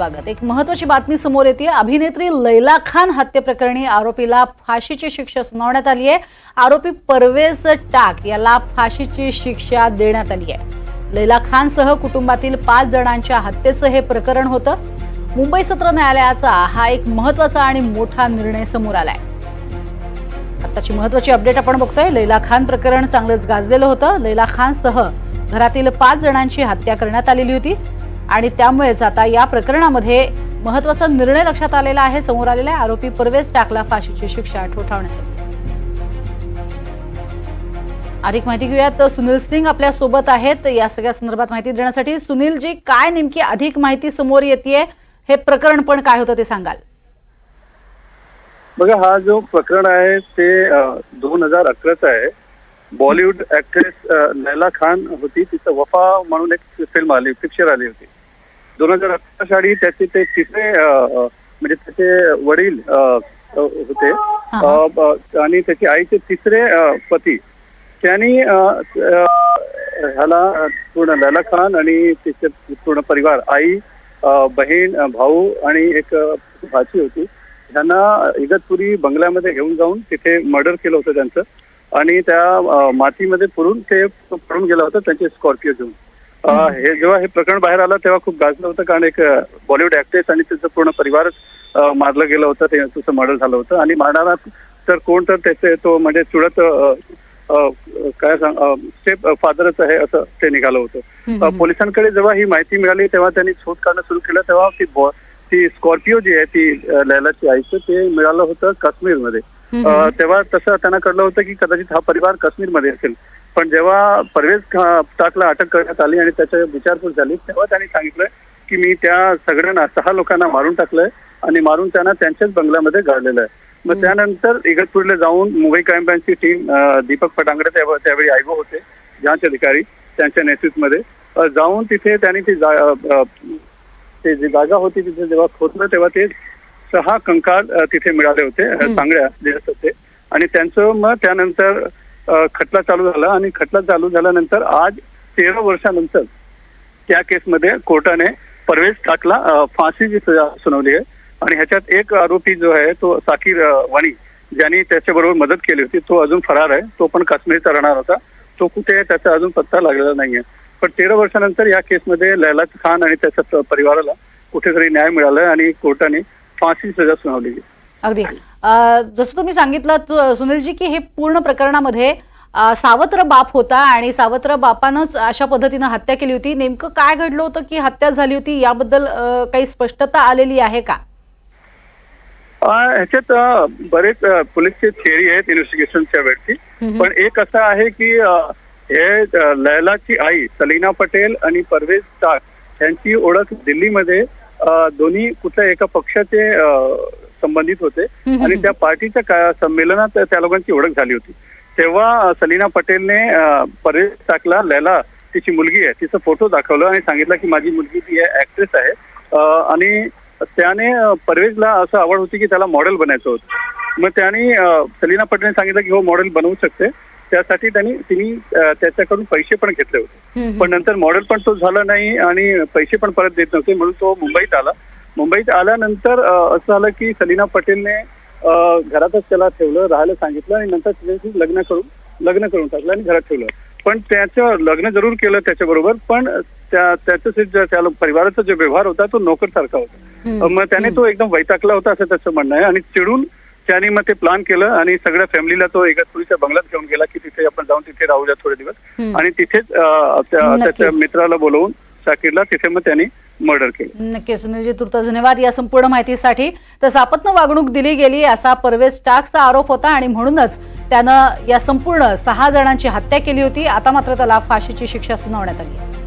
स्वागत। एक महत्त्वाची बातमी समोर येते। अभिनेत्री लैला खान हत्येप्रकरणी आरोपीला फाशीची शिक्षा सुनावण्यात आली आहे। आरोपी परवेज टाक याला फाशीची शिक्षा देण्यात आली आहे। लैला खान सह कुटुंबातील 5 जणांच्या हत्येचं हे प्रकरण होतं। मुंबई सत्र न्यायालयाचा हा एक महत्त्वाचा आणि मोठा निर्णय समोर आलाय। आताची महत्त्वाची अपडेट आपण बघतोय। लैला खान प्रकरण चांगलंच गाजलेलं होतं। लैला खान सह घरातील 5 जणांची हत्या करण्यात आलेली होती आणि त्यामुळेच आता या प्रकरणामध्ये महत्त्वाचा निर्णय लक्षात आलेला आहे, समोर आलेला आहे। आरोपी परवेज टाकला फाशीची शिक्षा ठोठावण्यात आली। अधिक माहिती घेऊयात। सुनील सिंग आपल्या सोबत आहेत या सगळ्या संदर्भात माहिती देण्यासाठी। सुनील जी, काय नेमकी अधिक माहिती समोर येतेय, हे प्रकरण पण काय होतं ते सांगाल? बघा, हा जो प्रकरण आहे ते 2011चा आहे। बॉलिवूड ऍक्ट्रेस लैला खान होती, तिचं वफा म्हणून एक फिल्म आली, पिक्चर आली होती 2018 साली। त्याचे ते तिसरे म्हणजे त्याचे वडील होते आणि त्याची आईचे तिसरे पती, त्यांनी ह्याला पूर्ण लैला खान आणि तिचे पूर्ण परिवार, आई, बहीण, भाऊ आणि एक भाची होती, ह्यांना इगतपुरी बंगल्यामध्ये घेऊन जाऊन तिथे मर्डर केलं होतं त्यांचं आणि त्या मातीमध्ये पुरून ते पडून गेलं होतं त्यांचे स्कॉर्पिओ घेऊन। हे जेव्हा हे प्रकरण बाहेर आलं तेव्हा खूप गाजलं होतं, कारण एक बॉलिवूड ऍक्ट्रेस आणि तिचं पूर्ण परिवारच मारलं गेलं होतं, ते तुझं मर्डर झालं होतं। आणि मारणारा तर कोण, तर त्याचे तो म्हणजे चुलत काय स्टेप फादरच आहे असं ते निघालं होतं। पोलिसांकडे जेव्हा ही माहिती मिळाली तेव्हा त्यांनी शोध काढणं सुरू केलं। तेव्हा ती स्कॉर्पिओ जी आहे ती लैलाची आईचं, ते मिळालं होतं काश्मीरमध्ये। तेव्हा तसं त्यांना कळलं होतं की कदाचित हा परिवार काश्मीरमध्ये असेल। पण जेव्हा परवेज टाकला अटक करण्यात आली आणि त्याच्या विचारपूस झाली तेव्हा त्यांनी सांगितलं की मी त्या सगळ्यांना 6 लोकांना मारून टाकलंय आणि मारून त्यांना त्यांच्याच बंगल्यामध्ये गाळलेलं आहे। मग त्यानंतर इगतपुरीला जाऊन मुंबई क्राईम ब्रांचची टीम, दीपक पटांगडे त्यावेळी आयगो होते, जांच अधिकारी, त्यांच्या नेतृत्वामध्ये जाऊन तिथे त्यांनी ती जी जागा होती तिथे जेव्हा खोदलं तेव्हा ते 6 कंकाळ तिथे मिळाले होते, चांगल्या जे असतात ते। आणि त्यांचं मग त्यानंतर खटला चालू झाला आणि खटला चालू झाल्यानंतर आज 13 वर्षानंतर त्या केसमध्ये कोर्टाने परवेज टाकला फाशीची सजा सुनावली आहे। आणि ह्याच्यात एक आरोपी जो आहे तो साकीर वाणी, ज्यांनी त्याच्याबरोबर मदत केली होती, तो अजून फरार आहे। तो पण काश्मीरचा राहणार होता, तो कुठे आहे त्याचा अजून पत्ता लागलेला नाहीये। पण 13 वर्षानंतर या केसमध्ये लैला खान आणि त्याच्या परिवाराला कुठेतरी न्याय मिळाला आणि कोर्टाने फाशी सजा सुनावली। अगदी जसं तुम्ही सांगितलं सुनीलजी की हे पूर्ण प्रकरणामध्ये सावत्र बाप होता आणि सावत्र बापानंच अशा पद्धतीनं हत्या केली होती। नेमकं काय घडलं होतं की हत्या झाली होती, याबद्दल काही स्पष्टता आलेली आहे का? ह्याच्यात बरेच पोलीसचे थिअरी आहेत इन्व्हेस्टिगेशनच्या वेळची। पण एक असं आहे की हे लैलाची आई सलीना पटेल आणि परवेज टाक यांची ओळख दिल्लीमध्ये दोन्ही कुठल्या एका पक्षाचे संबंधित होते आणि त्या पार्टीच्या संमेलनात त्या लोकांची ओळख झाली होती। तेव्हा सलीना पटेलने परवेज टाकला लैला, तिची मुलगी आहे, तिचा फोटो दाखवला आणि सांगितलं की माझी मुलगी ती ऍक्ट्रेस आहे। आणि त्याने परवेजला असं आवड होती की त्याला मॉडेल बनायचं होतं। मग त्याने सलीना पटेलने सांगितलं की हो मॉडेल बनवू शकते, त्यासाठी तिने त्याच्याकडून पैसे पण घेतले होते। पण नंतर मॉडेल पण तो झाला नाही आणि पैसे पण परत देत नव्हते, म्हणून तो मुंबईत आला। मुंबईत आल्यानंतर असं झालं की सलीना पटेलने घरातच त्याला ठेवलं, राहायला सांगितलं आणि नंतर त्याच्याशी लग्न करून टाकलं आणि घरात ठेवलं। पण त्याचं लग्न जरूर केलं त्याच्याबरोबर, पण त्याचं त्या परिवाराचा जो व्यवहार होता तो नोकरसारखा होता। मग त्याने तो एकदम वैतागला होता असं त्याचं म्हणणं आहे। आणि चिडून त्याने मग ते प्लॅन केलं आणि सगळ्या फॅमिलीला तो इगतपुरीच्या बंगल्यात घेऊन गेला की तिथे आपण जाऊन तिथे राहूया थोडे दिवस। आणि तिथेच त्याच्या मित्राला बोलवून शाकीरला तिथे मग त्यांनी मर्डर केलं। नक्कीच सुनीलजी, तुर्त धन्यवाद या संपूर्ण माहितीसाठी। तर सापत्न वागणूक दिली गेली असा परवेज टाकचा आरोप होता आणि म्हणूनच त्यानं या संपूर्ण 6 जणांची हत्या केली होती। आता मात्र त्याला फाशीची शिक्षा सुनावण्यात आली आहे।